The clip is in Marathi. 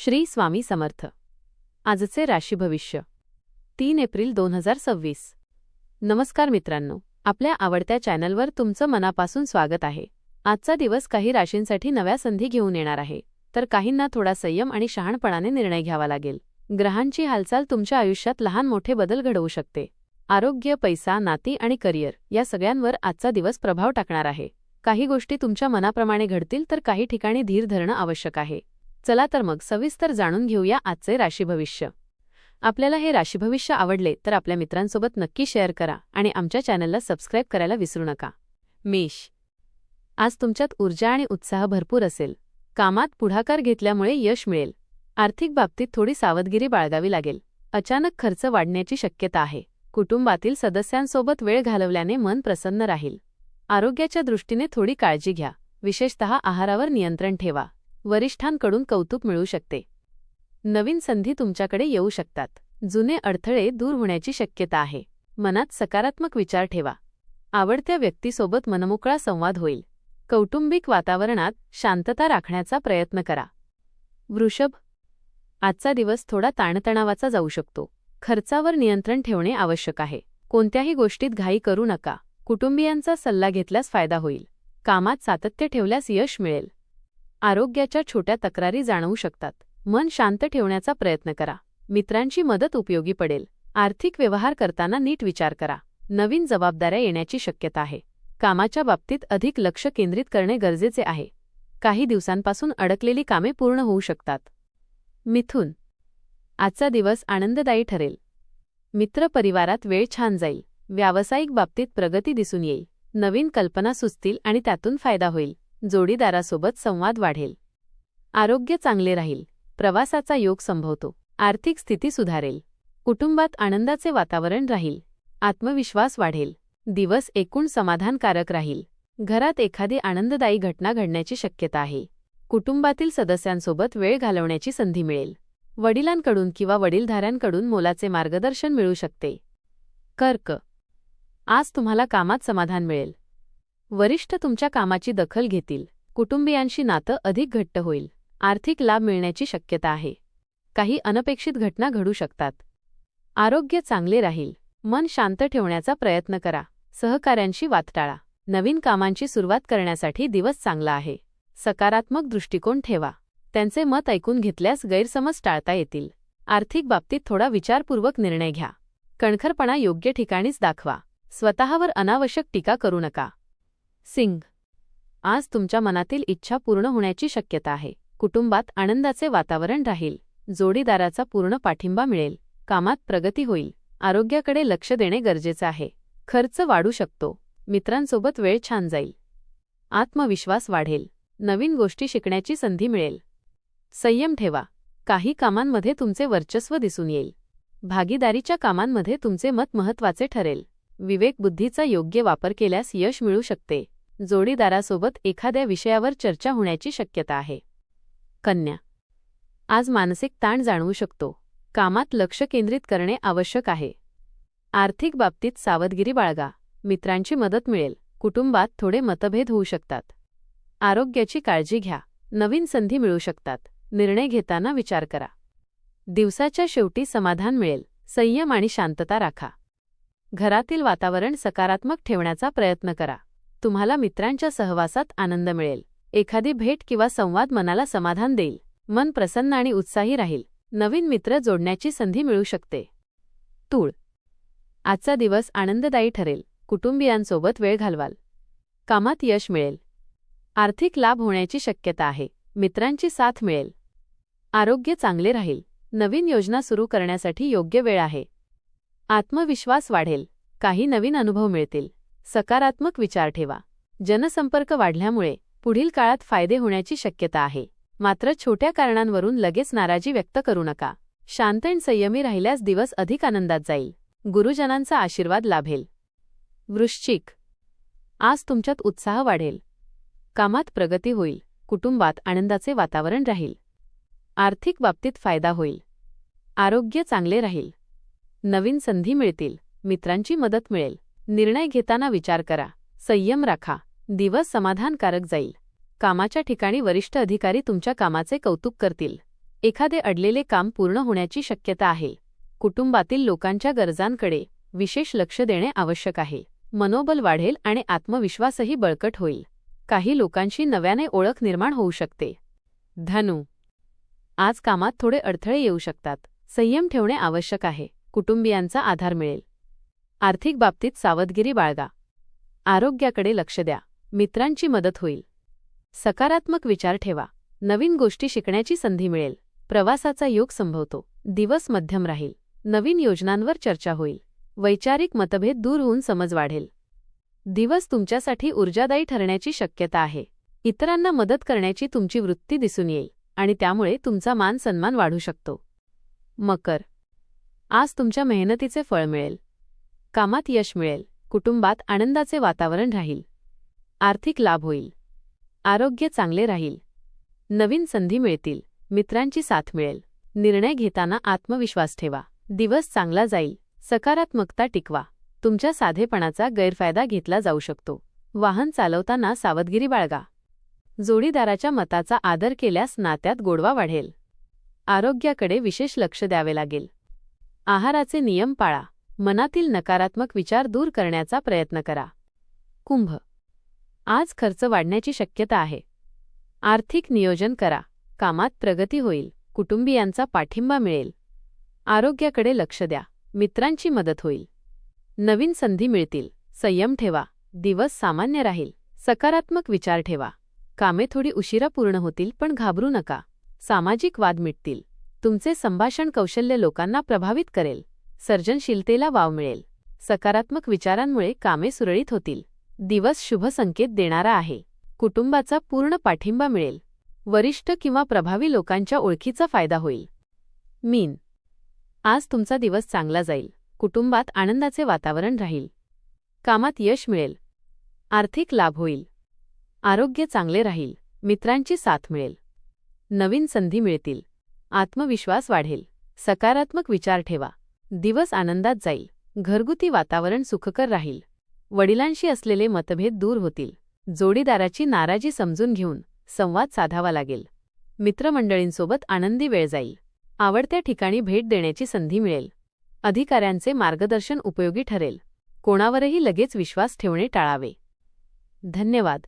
श्री स्वामी समर्थ. आजचे राशी भविष्य 3 एप्रिल 2026. नमस्कार मित्रांनो, आपल्या आवडत्या चॅनलवर तुमचं मनापासून स्वागत आहे. आजचा दिवस काही राशींसाठी नव्या संधी घेऊन येणार आहे, तर काहींना थोडा संयम आणि शहाणपणाने निर्णय घ्यावा लागेल. ग्रहांची हालचाल तुमच्या आयुष्यात लहान मोठे बदल घडवू शकते. आरोग्य, पैसा, नाती आणि करिअर या सगळ्यांवर आजचा दिवस प्रभाव टाकणार आहे. काही गोष्टी तुमच्या मनाप्रमाणे घडतील, तर काही ठिकाणी धीर धरणं आवश्यक आहे. चला तर मग सविस्तर जाणून घेऊया आजचे राशी भविष्य. आपल्याला हे राशी भविष्य आवडले तर आपल्या मित्रांसोबत नक्की शेअर करा आणि आमच्या चॅनलला सबस्क्राईब करायला विसरू नका. मेष. आज तुमच्यात ऊर्जा आणि उत्साह भरपूर असेल. कामात पुढाकार घेतल्यामुळे यश मिळेल. आर्थिक बाबतीत थोडी सावधगिरी बाळगावी लागेल. अचानक खर्च वाढण्याची शक्यता आहे. कुटुंबातील सदस्यांसोबत वेळ घालवल्याने मन प्रसन्न राहील. आरोग्याच्या दृष्टीने थोडी काळजी घ्या, विशेषतः आहारावर नियंत्रण ठेवा. वरिष्ठांकडून कौतुक मिळू शकते. नवीन संधी तुमच्याकडे येऊ शकतात. जुने अडथळे दूर होण्याची शक्यता आहे. मनात सकारात्मक विचार ठेवा. आवडत्या व्यक्तीसोबत मनमोकळा संवाद होईल. कौटुंबिक वातावरणात शांतता राखण्याचा प्रयत्न करा. वृषभ. आजचा दिवस थोडा ताणतणावाचा जाऊ शकतो. खर्चावर नियंत्रण ठेवणे आवश्यक आहे. कोणत्याही गोष्टीत घाई करू नका. कुटुंबियांचा सल्ला घेतल्यास फायदा होईल. कामात सातत्य ठेवल्यास यश मिळेल. आरोग्याच्या छोट्या तक्रारी जाणवू शकतात. मन शांत ठेवण्याचा प्रयत्न करा. मित्रांची मदत उपयोगी पडेल. आर्थिक व्यवहार करताना नीट विचार करा. नवीन जबाबदाऱ्या येण्याची शक्यता आहे. कामाच्या बाबतीत अधिक लक्ष केंद्रित करणे गरजेचे आहे. काही दिवसांपासून अडकलेली कामे पूर्ण होऊ शकतात. मिथुन. आजचा दिवस आनंददायी ठरेल. मित्रपरिवारात वेळ छान जाईल. व्यावसायिक बाबतीत प्रगती दिसून येईल. नवीन कल्पना सुचतील आणि त्यातून फायदा होईल. जोडीदारासोबत संवाद वाढेल. आरोग्य चांगले राहील. प्रवासाचा योग संभवतो. आर्थिक स्थिती सुधारेल. कुटुंबात आनंदाचे वातावरण राहील. आत्मविश्वास वाढेल. दिवस एकूण समाधानकारक राहील. घरात एखादी आनंददायी घटना घडण्याची शक्यता आहे. कुटुंबातील सदस्यांसोबत वेळ घालवण्याची संधी मिळेल. वडिलांकडून किंवा वडीलधाऱ्यांकडून मोलाचे मार्गदर्शन मिळू शकते. कर्क. आज तुम्हाला कामात समाधान मिळेल. वरिष्ठ तुमच्या कामाची दखल घेतील. कुटुंबियांशी नातं अधिक घट्ट होईल. आर्थिक लाभ मिळण्याची शक्यता आहे. काही अनपेक्षित घटना घडू शकतात. आरोग्य चांगले राहील. मन शांत ठेवण्याचा प्रयत्न करा. सहकाऱ्यांशी वाद टाळा. नवीन कामांची सुरुवात करण्यासाठी दिवस चांगला आहे. सकारात्मक दृष्टिकोन ठेवा. त्यांचे मत ऐकून घेतल्यास गैरसमज टाळता येतील. आर्थिक बाबतीत थोडा विचारपूर्वक निर्णय घ्या. कणखरपणा योग्य ठिकाणीच दाखवा. स्वतःवर अनावश्यक टीका करू नका. सिंह. आज तुमच्या मनातील इच्छा पूर्ण होण्याची शक्यता आहे. कुटुंबात आनंदाचे वातावरण राहील. जोडीदाराचा पूर्ण पाठिंबा मिळेल. कामात प्रगती होईल. आरोग्याकडे लक्ष देणे गरजेचे आहे. खर्च वाढू शकतो. मित्रांसोबत वेळ छान जाईल. आत्मविश्वास वाढेल. नवीन गोष्टी शिकण्याची संधी मिळेल. संयम ठेवा. काही कामांमध्ये तुमचे वर्चस्व दिसून येईल. भागीदारीच्या कामांमध्ये तुमचे मत महत्त्वाचे ठरेल. विवेकबुद्धीचा योग्य वापर केल्यास यश मिळू शकते. जोडीदारासोबत एखाद्या विषयावर चर्चा होण्याची शक्यता आहे. कन्या. आज मानसिक ताण जाणवू शकतो. कामात लक्ष केंद्रित करणे आवश्यक आहे. आर्थिक बाबतीत सावधगिरी बाळगा. मित्रांची मदत मिळेल. कुटुंबात थोडे मतभेद होऊ शकतात. आरोग्याची काळजी घ्या. नवीन संधी मिळू शकतात. निर्णय घेताना विचार करा. दिवसाच्या शेवटी समाधान मिळेल. संयम आणि शांतता राखा. घरातील वातावरण सकारात्मक ठेवण्याचा प्रयत्न करा. तुम्हाला मित्रांच्या सहवासात आनंद मिळेल. एखादी भेट किंवा संवाद मनाला समाधान देईल. मन प्रसन्न आणि उत्साही राहील. नवीन मित्र जोडण्याची संधी मिळू शकते. तूळ. आजचा दिवस आनंददायी ठरेल. कुटुंबियांसोबत वेळ घालवाल. कामात यश मिळेल. आर्थिक लाभ होण्याची शक्यता आहे. मित्रांची साथ मिळेल. आरोग्य चांगले राहील. नवीन योजना सुरू करण्यासाठी योग्य वेळ आहे. आत्मविश्वास वाढेल. काही नवीन अनुभव मिळतील. सकारात्मक विचार ठेवा. जनसंपर्क वाढल्यामुळे पुढील काळात फायदे होण्याची शक्यता आहे. मात्र छोट्या कारणांवरून लगेच नाराजी व्यक्त करू नका. शांत आणि संयमी राहिल्यास दिवस अधिक आनंदात जाईल. गुरुजनांचा आशीर्वाद लाभेल. वृश्चिक. आज तुमच्यात उत्साह वाढेल. कामात प्रगती होईल. कुटुंबात आनंदाचे वातावरण राहील. आर्थिक बाबतीत फायदा होईल. आरोग्य चांगले राहील. नवीन संधी मिळतील. मित्रांची मदत मिळेल. निर्णय घेताना विचार करा. संयम राखा. दिवस समाधानकारक जाईल. कामाच्या ठिकाणी वरिष्ठ अधिकारी तुमच्या कामाचे कौतुक करतील. एखादे अडलेले काम पूर्ण होण्याची शक्यता आहे. कुटुंबातील लोकांच्या गरजांकडे विशेष लक्ष देणे आवश्यक आहे. मनोबल वाढेल आणि आत्मविश्वासही बळकट होईल. काही लोकांशी नव्याने ओळख निर्माण होऊ शकते. धनु, आज कामात थोडे अडथळे येऊ शकतात. संयम ठेवणे आवश्यक आहे. कुटुंबियांचा आधार मिळेल. आर्थिक बाबतीत सावधगिरी बाळगा. आरोग्याकडे लक्ष द्या. मित्रांची मदत होईल. सकारात्मक विचार ठेवा. नवीन गोष्टी शिकण्याची संधी मिळेल. प्रवासाचा योग संभवतो. दिवस मध्यम राहील. नवीन योजनांवर चर्चा होईल. वैचारिक मतभेद दूर होऊन समज वाढेल. दिवस तुमच्यासाठी ऊर्जादायी ठरण्याची शक्यता आहे. इतरांना मदत करण्याची तुमची वृत्ती दिसून येईल आणि त्यामुळे तुमचा मान सन्मान वाढू शकतो. मकर, आज तुमच्या मेहनतीचे फळ मिळेल. कामात यश मिळेल. कुटुंबात आनंदाचे वातावरण राहील. आर्थिक लाभ होईल. आरोग्य चांगले राहील. नवीन संधी मिळतील. मित्रांची साथ मिळेल. निर्णय घेताना आत्मविश्वास ठेवा. दिवस चांगला जाईल. सकारात्मकता टिकवा. तुमच्या साधेपणाचा गैरफायदा घेतला जाऊ शकतो. वाहन चालवताना सावधगिरी बाळगा. जोडीदाराच्या मताचा आदर केल्यास नात्यात गोडवा वाढेल. आरोग्याकडे विशेष लक्ष द्यावे लागेल. आहाराचे नियम पाळा. मनातील नकारात्मक विचार दूर करण्याचा प्रयत्न करा. कुंभ, आज खर्च वाढण्याची शक्यता आहे. आर्थिक नियोजन करा. कामात प्रगती होईल. कुटुंबियांचा पाठिंबा मिळेल. आरोग्याकडे लक्ष द्या. मित्रांची मदत होईल. नवीन संधी मिळतील. संयम ठेवा. दिवस सामान्य राहील. सकारात्मक विचार ठेवा. कामे थोडी उशिरा पूर्ण होतील पण घाबरू नका. सामाजिक वाद मिटतील. तुमचे संभाषण कौशल्य लोकांना प्रभावित करेल. सर्जनशीलतेला वाव मिळेल. सकारात्मक विचारांमुळे कामे सुरळीत होतील. दिवस शुभ संकेत देणारा आहे. कुटुंबाचा पूर्ण पाठिंबा मिळेल. वरिष्ठ किंवा प्रभावी लोकांच्या ओळखीचा फायदा होईल. मीन, आज तुमचा दिवस चांगला जाईल. कुटुंबात आनंदाचे वातावरण राहील. कामात यश मिळेल. आर्थिक लाभ होईल. आरोग्य चांगले राहील. मित्रांची साथ मिळेल. नवीन संधी मिळतील. आत्मविश्वास वाढेल. सकारात्मक विचार ठेवा. दिवस आनंदात जाईल. घरगुती वातावरण सुखकर राहील. वडिलांशी असलेले मतभेद दूर होतील. जोडीदाराची नाराजी समजून घेऊन संवाद साधावा लागेल. मित्रमंडळींसोबत आनंदी वेळ जाईल. आवडत्या ठिकाणी भेट देण्याची संधी मिळेल. अधिकाऱ्यांचे मार्गदर्शन उपयोगी ठरेल. कोणावरही लगेच विश्वास ठेवणे टाळावे. धन्यवाद.